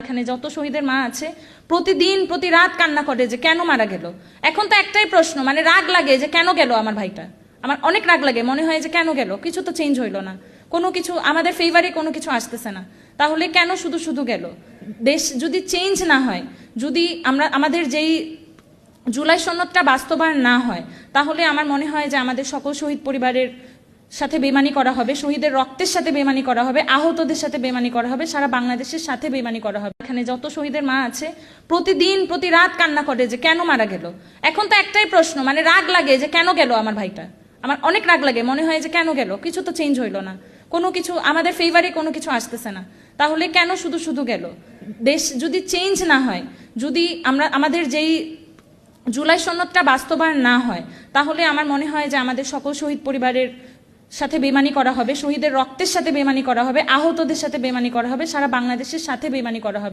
এখানে যত শহীদের মা আছে প্রতিদিন প্রতি রাত কান্না করে যে কেন মারা গেল। এখন তো একটাই প্রশ্ন, মানে রাগ লাগে যে কেন গেল আমার ভাইটা। আমার অনেক রাগ লাগে, মনে হয় যে কেন গেল, কিছু তো চেঞ্জ হইলো না, কোনো কিছু আমাদের ফেভারে কোনো কিছু আসতেছে না, তাহলে কেন শুধু শুধু গেল। দেশ যদি চেঞ্জ না হয়, যদি আমাদের যেই জুলাই সনদটা বাস্তবায়ন না হয়, তাহলে আমার মনে হয় যে আমাদের সকল শহীদ পরিবারের সাথে বেমানি করা হবে, শহীদের রক্তের সাথে বেমানি করা হবে, আহতদের সাথে বেমানি করা হবে, সারা বাংলাদেশের সাথে বেমানি করা হবে। এখানে যত শহীদের মা আছে প্রতিদিন প্রতি রাত কান্না করে যে কেন মারা গেল। এখন তো একটাই প্রশ্ন, মানে রাগ লাগে যে কেন গেল আমার ভাইটা। আমার অনেক রাগ লাগে, মনে হয় যে কেন গেল, কিছু তো চেঞ্জ হইলো না, কোনো কিছু আমাদের ফেভারে কোনো কিছু আসতেছে না, তাহলে কেন শুধু শুধু গেল। দেশ যদি চেঞ্জ না হয়, যদি আমাদের যেই জুলাই সনদটা বাস্তবায়ন না হয়, তাহলে আমার মনে হয় যে আমাদের সকল শহীদ পরিবারের সাথে বেমানি করা হবে, শহীদের রক্তের সাথে বেমানি করা হবে, আহতদের সাথে বেমানি করা হবে, সারা বাংলাদেশের সাথে বেমানি করা হবে।